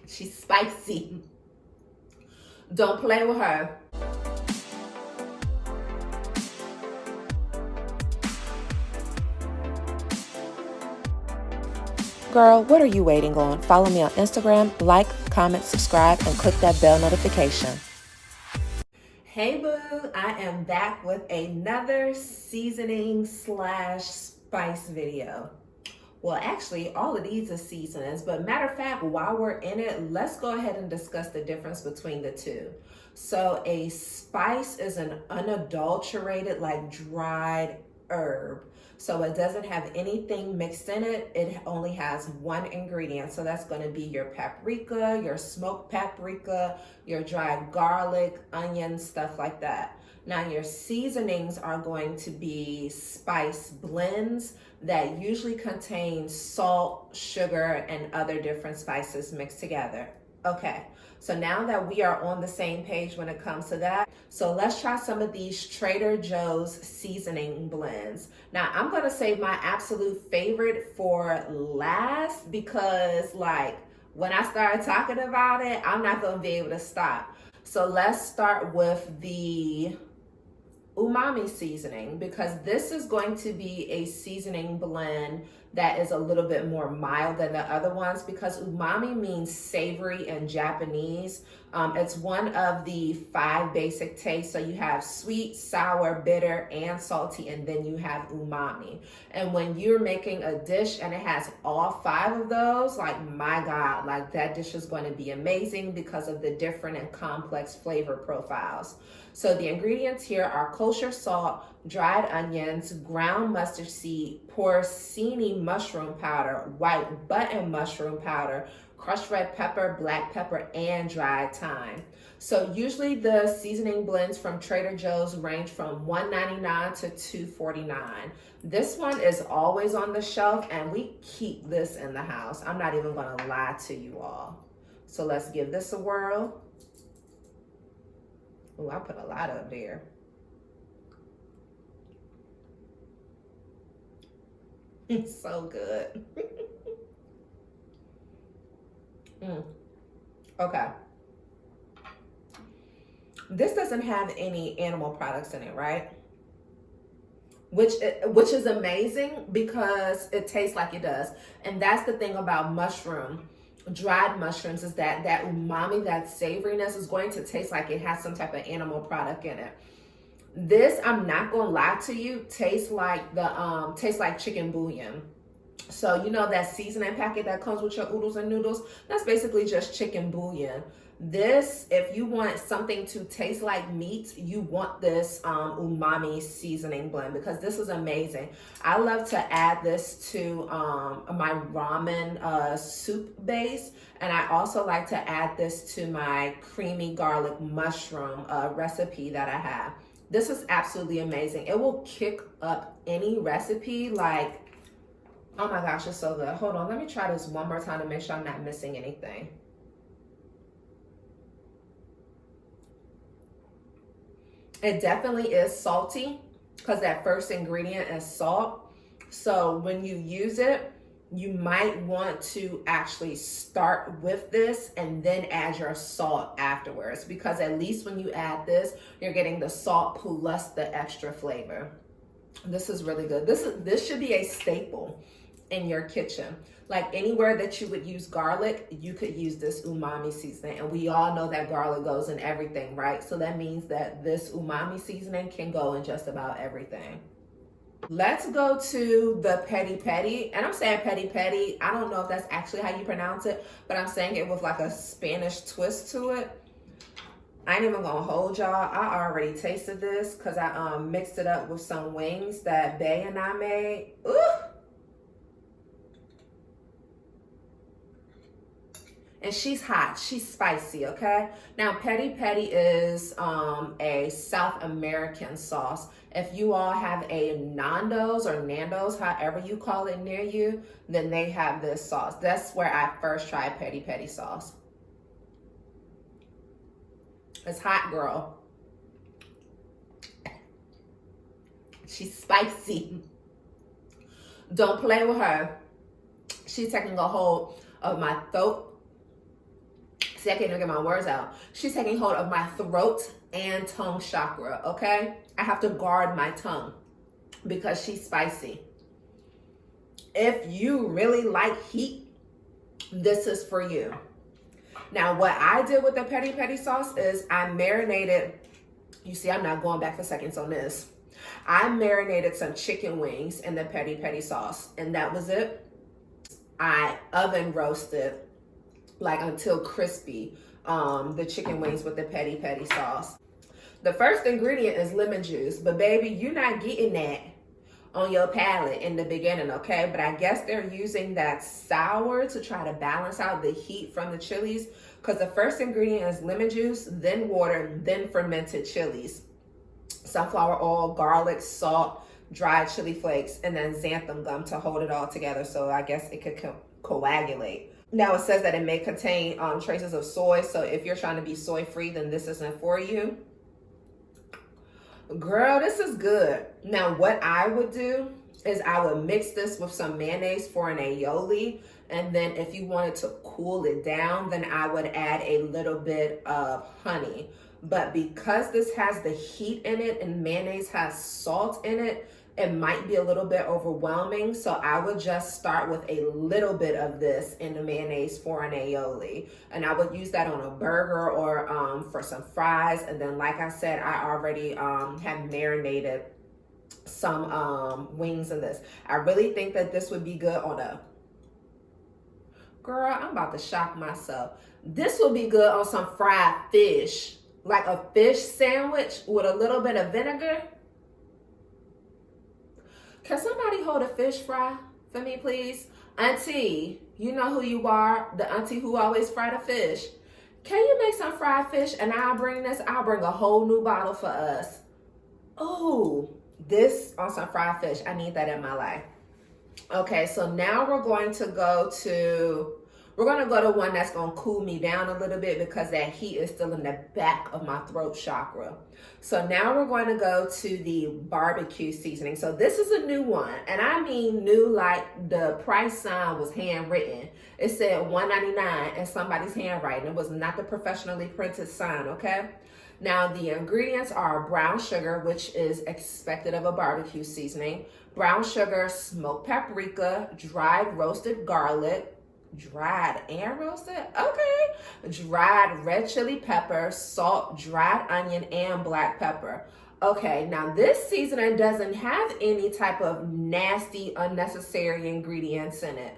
She's spicy. Don't play with her. Girl, what are you waiting on? Follow me on Instagram, like, comment, subscribe, and click that bell notification. Hey boo, I am back with another seasoning slash spice video. Well, actually, all of these are seasonings, but matter of fact, while we're in it, let's go ahead and discuss the difference between the two. So a spice is an unadulterated, like dried herb. So it doesn't have anything mixed in it. It only has one ingredient. So that's going to be your paprika, your smoked paprika, your dried garlic, onions, stuff like that. Now your seasonings are going to be spice blends that usually contain salt, sugar, and other different spices mixed together. Okay, so now that we are on the same page when it comes to that, so let's try some of these Trader Joe's seasoning blends. Now I'm gonna save my absolute favorite for last because like when I started talking about it, I'm not gonna be able to stop. So let's start with the Umami Seasoning, because this is going to be a seasoning blend that is a little bit more mild than the other ones, because umami means savory in Japanese. It's one of the 5 basic tastes. So you have sweet, sour, bitter, and salty, and then you have umami. And when you're making a dish and it has all 5 of those, like my God, like that dish is going to be amazing because of the different and complex flavor profiles. So the ingredients here are kosher salt, dried onions, ground mustard seed, porcini mushroom powder, white button mushroom powder, crushed red pepper, black pepper, and dried thyme. So usually the seasoning blends from Trader Joe's range from $1.99 to $2.49. This one is always on the shelf and we keep this in the house. I'm not even gonna lie to you all. So let's give this a whirl. Oh, I put a lot up there. It's so good. Okay. This doesn't have any animal products in it, right? Which is amazing because it tastes like it does. And that's the thing about dried mushrooms, is that umami, that savoriness is going to taste like it has some type of animal product in it. This, I'm not gonna lie to you, tastes like chicken bouillon. So you know that seasoning packet that comes with your oodles and noodles, that's basically just chicken bouillon. This, if you want something to taste like meat, you want this umami seasoning blend, because this is amazing. I love to add this to my ramen soup base, and I also like to add this to my creamy garlic mushroom recipe that I have. This is absolutely amazing. It will kick up any recipe. Like, oh my gosh, it's so good. Hold on, let me try this one more time to make sure I'm not missing anything. It definitely is salty because that first ingredient is salt. So when you use it, you might want to actually start with this and then add your salt afterwards, because at least when you add this, you're getting the salt plus the extra flavor. This is really good. This should be a staple in your kitchen. Like anywhere that you would use garlic, you could use this umami seasoning. And we all know that garlic goes in everything, right? So that means that this umami seasoning can go in just about everything. Let's go to the peri peri. And I'm saying peri peri. I don't know if that's actually how you pronounce it, but I'm saying it with like a Spanish twist to it. I ain't even gonna hold y'all. I already tasted this because I mixed it up with some wings that Bay and I made. Ooh! And she's hot, she's spicy, okay? Now, peri peri is a South American sauce. If you all have a Nando's or Nando's, however you call it near you, then they have this sauce. That's where I first tried peri peri sauce. It's hot, girl. She's spicy. Don't play with her. She's taking a hold of my throat. See, I can't even get my words out. She's taking hold of my throat and tongue chakra, okay? I have to guard my tongue because she's spicy. If you really like heat, this is for you. Now, what I did with the peri sauce is I marinated, you see, I'm not going back for seconds on this. I marinated some chicken wings in the peri sauce, and that was it. I oven roasted like until crispy the chicken wings with the peri sauce. The first ingredient is lemon juice, but baby, you're not getting that on your palate in the beginning, okay? But I guess they're using that sour to try to balance out the heat from the chilies, because the first ingredient is lemon juice, then water, then fermented chilies. Sunflower oil, garlic, salt, dried chili flakes, and then xanthan gum to hold it all together, so I guess it could coagulate. Now it says that it may contain traces of soy, so if you're trying to be soy free, then this isn't for you. Girl, this is good. Now what I would do is I would mix this with some mayonnaise for an aioli, and then if you wanted to cool it down, then I would add a little bit of honey. But because this has the heat in it and mayonnaise has salt in it, it might be a little bit overwhelming. So I would just start with a little bit of this in the mayonnaise for an aioli. And I would use that on a burger or for some fries. And then, like I said, I already have marinated some wings in this. I really think that this would be good on a... Girl, I'm about to shock myself. This would be good on some fried fish. Like a fish sandwich with a little bit of vinegar. Can somebody hold a fish fry for me, please? Auntie, you know who you are, the auntie who always fry the fish. Can you make some fried fish and I'll bring this? I'll bring a whole new bottle for us. Oh, this on some fried fish. I need that in my life. Okay, so now we're going to go to one that's going to cool me down a little bit because that heat is still in the back of my throat chakra. So now we're going to go to the barbecue seasoning. So this is a new one, and I mean new like the price sign was handwritten. It said $1.99 in somebody's handwriting. It was not the professionally printed sign, okay? Now the ingredients are brown sugar, which is expected of a barbecue seasoning, brown sugar, smoked paprika, dried roasted garlic, dried and roasted, okay, dried red chili pepper, salt, dried onion, and black pepper. Okay, now this seasoning doesn't have any type of nasty, unnecessary ingredients in it.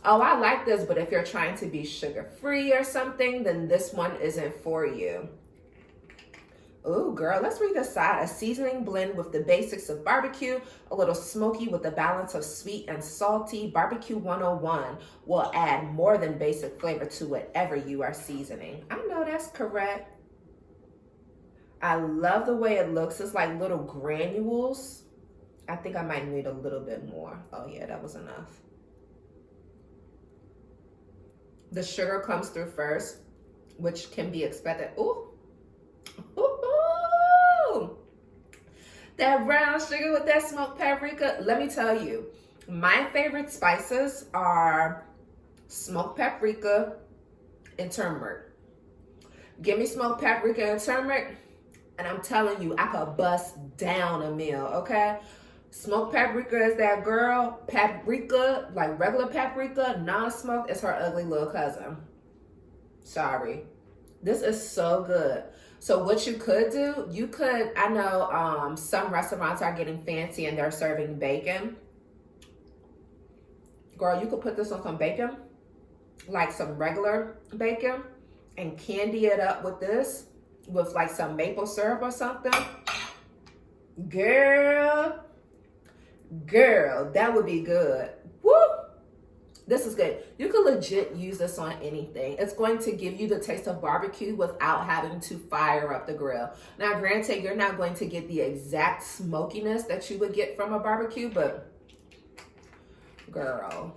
Oh, I like this, but if you're trying to be sugar-free or something, then this one isn't for you. Ooh, girl, let's read this side. A seasoning blend with the basics of barbecue, a little smoky with the balance of sweet and salty. Barbecue 101 will add more than basic flavor to whatever you are seasoning. I know that's correct. I love the way it looks. It's like little granules. I think I might need a little bit more. Oh yeah, that was enough. The sugar comes through first, which can be expected. Ooh. Ooh, that brown sugar with that smoked paprika. Let me tell you, my favorite spices are smoked paprika and turmeric. Give me smoked paprika and turmeric, and I'm telling you, I could bust down a meal, okay? Smoked paprika is that girl. Paprika, like regular paprika, non-smoked, is her ugly little cousin. Sorry. This is so good. So what you could do, I know some restaurants are getting fancy and they're serving bacon. Girl, you could put this on some bacon, like some regular bacon, and candy it up with this, with like some maple syrup or something. Girl, that would be good. Woo! This is good. You can legit use this on anything. It's going to give you the taste of barbecue without having to fire up the grill. Now, granted, you're not going to get the exact smokiness that you would get from a barbecue, but girl,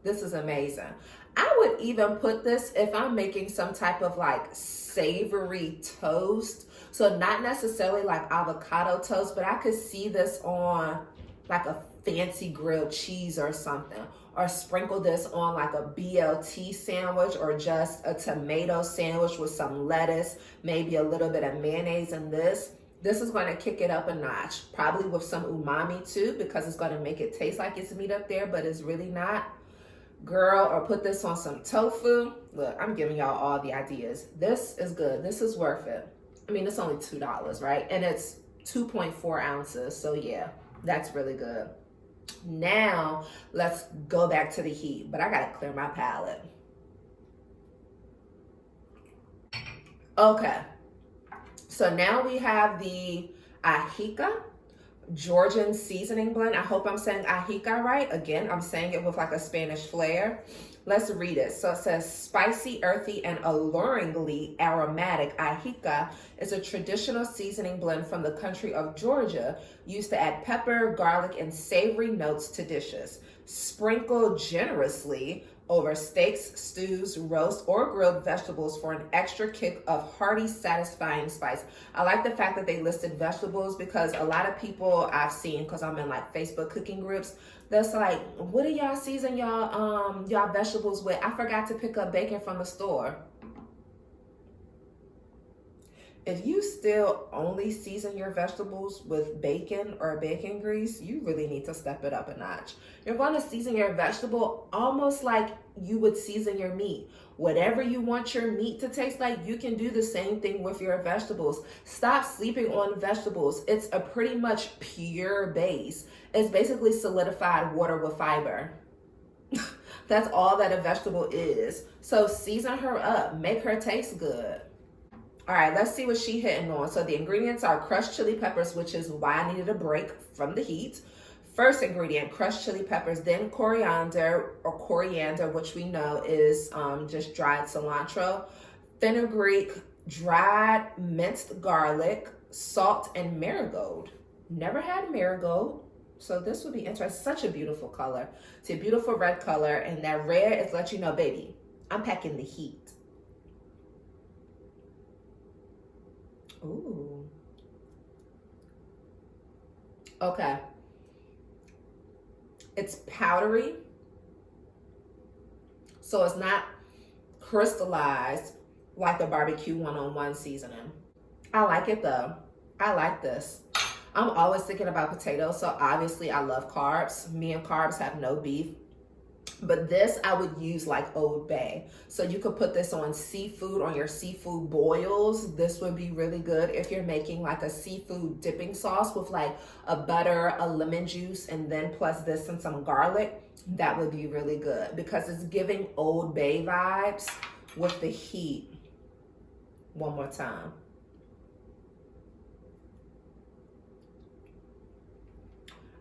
this is amazing. I would even put this if I'm making some type of like savory toast. So not necessarily like avocado toast, but I could see this on like a fancy grilled cheese or something. Or sprinkle this on like a BLT sandwich or just a tomato sandwich with some lettuce, maybe a little bit of mayonnaise in this. This is going to kick it up a notch, probably with some umami too, because it's going to make it taste like it's meat up there, but it's really not. Girl, or put this on some tofu. Look, I'm giving y'all all the ideas. This is good. This is worth it. I mean, it's only $2, right? And it's 2.4 ounces. So yeah, that's really good. Now, let's go back to the heat, but I got to clear my palate. Okay. So now we have the Ahika Georgian seasoning blend. I hope I'm saying Ahika right. Again, I'm saying it with like a Spanish flair. Let's read it. So it says, spicy, earthy, and alluringly aromatic Ahika is a traditional seasoning blend from the country of Georgia used to add pepper, garlic, and savory notes to dishes. Sprinkle generously over steaks, stews, roast, or grilled vegetables for an extra kick of hearty, satisfying spice. I like the fact that they listed vegetables because a lot of people I've seen, because I'm in like Facebook cooking groups, that's like, what do y'all season y'all vegetables with? I forgot to pick up bacon from the store. If you still only season your vegetables with bacon or bacon grease, you really need to step it up a notch. You're going to season your vegetable almost like you would season your meat. Whatever you want your meat to taste like, you can do the same thing with your vegetables. Stop sleeping on vegetables. It's a pretty much pure base. It's basically solidified water with fiber. That's all that a vegetable is. So season her up, make her taste good. All right, let's see what she hitting on. So the ingredients are crushed chili peppers, which is why I needed a break from the heat. First ingredient, crushed chili peppers, then coriander, which we know is just dried cilantro, fenugreek, dried minced garlic, salt, and marigold. Never had marigold, so this would be interesting. Such a beautiful color. It's a beautiful red color, and that red is let you know, baby, I'm packing the heat. Ooh. Okay. It's powdery, so it's not crystallized like the barbecue one-on-one seasoning. I like it though. I like this. I'm always thinking about potatoes, so obviously I love carbs. Me and carbs have no beef. But this I would use like Old Bay. So you could put this on seafood, on your seafood boils. This would be really good if you're making like a seafood dipping sauce with like a butter, a lemon juice, and then plus this and some garlic. That would be really good because it's giving Old Bay vibes with the heat. One more time.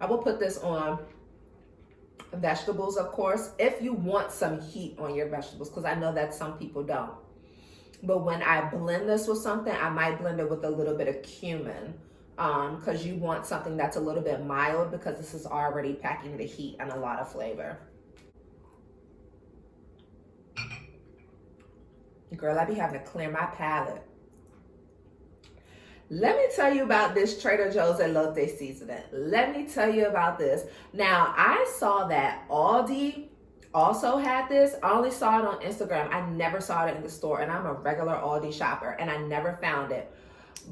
I will put this on vegetables, of course, if you want some heat on your vegetables, because I know that some people don't. But when I blend this with something, I might blend it with a little bit of cumin, because you want something that's a little bit mild, because this is already packing the heat and a lot of flavor. Girl, I be having to clear my palate. Let me tell you about this Trader Joe's elote seasoning. Let me tell you about this. Now, I saw that Aldi also had this. I only saw it on Instagram. I never saw it in the store, and I'm a regular Aldi shopper, and I never found it.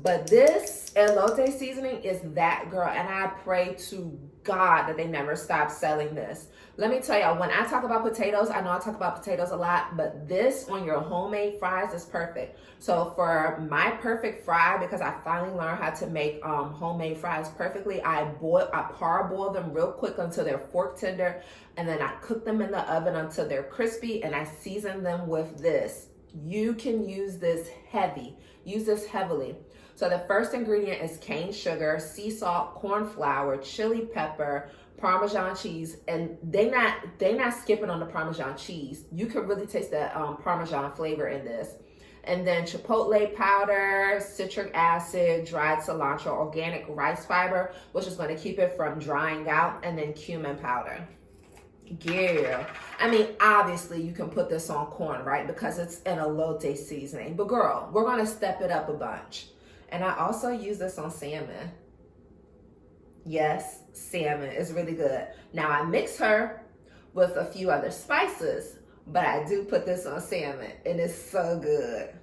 But this elote seasoning is that, girl, and I pray to God that they never stop selling this. Let me tell y'all, when I talk about potatoes, I know I talk about potatoes a lot, but this on your homemade fries is perfect. So for my perfect fry, because I finally learned how to make homemade fries perfectly, I parboil them real quick until they're fork tender, and then I cook them in the oven until they're crispy, and I season them with this. You can use this heavy. Use this heavily. So the first ingredient is cane sugar, sea salt, corn flour, chili pepper, Parmesan cheese, and they not skipping on the Parmesan cheese. You can really taste the Parmesan flavor in this. And then chipotle powder, citric acid, dried cilantro, organic rice fiber, which is going to keep it from drying out, and then cumin powder. Yeah, I mean, obviously you can put this on corn, right? Because it's an elote seasoning. But girl, we're going to step it up a bunch. And I also use this on salmon. Yes, salmon is really good. Now I mix her with a few other spices, but I do put this on salmon and it's so good.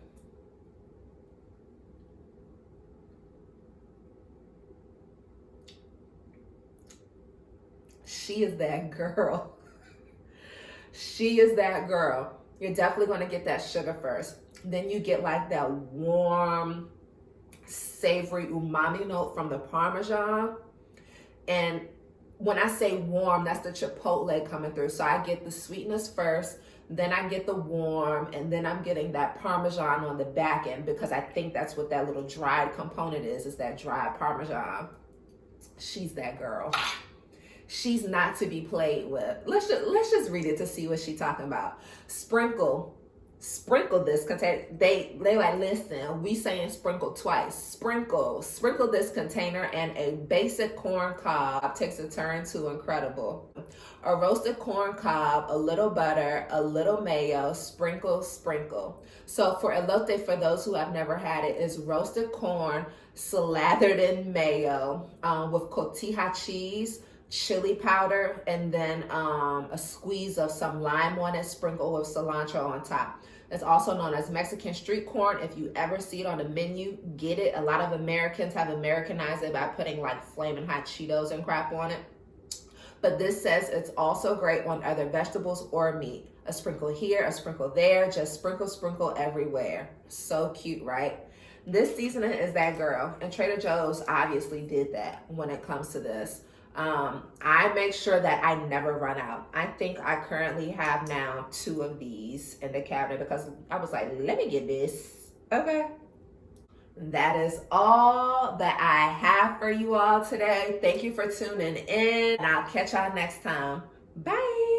She is that girl. She is that girl. You're definitely going to get that sugar first. Then you get like that warm, savory umami note from the Parmesan. And when I say warm, that's the chipotle coming through. So I get the sweetness first, then I get the warm, and then I'm getting that Parmesan on the back end because I think that's what that little dried component is that dried Parmesan. She's that girl. She's not to be played with. Let's just read it to see what she's talking about. Sprinkle this container. They like, listen, we saying sprinkle twice. Sprinkle this container, and a basic corn cob takes a turn to incredible. A roasted corn cob, a little butter, a little mayo, sprinkle. So for elote, for those who have never had it, is roasted corn slathered in mayo with cotija cheese, chili powder, and then a squeeze of some lime on it, sprinkled with cilantro on top. It's also known as Mexican street corn. If you ever see it on the menu, get it. A lot of Americans have Americanized it by putting like flaming hot Cheetos and crap on it. But this says it's also great on other vegetables or meat. A sprinkle here, a sprinkle there, just sprinkle everywhere. So cute, right? This seasoning is that girl, and Trader Joe's obviously did that when it comes to this. I make sure that I never run out. I think I currently have now 2 of these in the cabinet because I was like, let me get this. Okay. That is all that I have for you all today. Thank you for tuning in, and I'll catch y'all next time. Bye.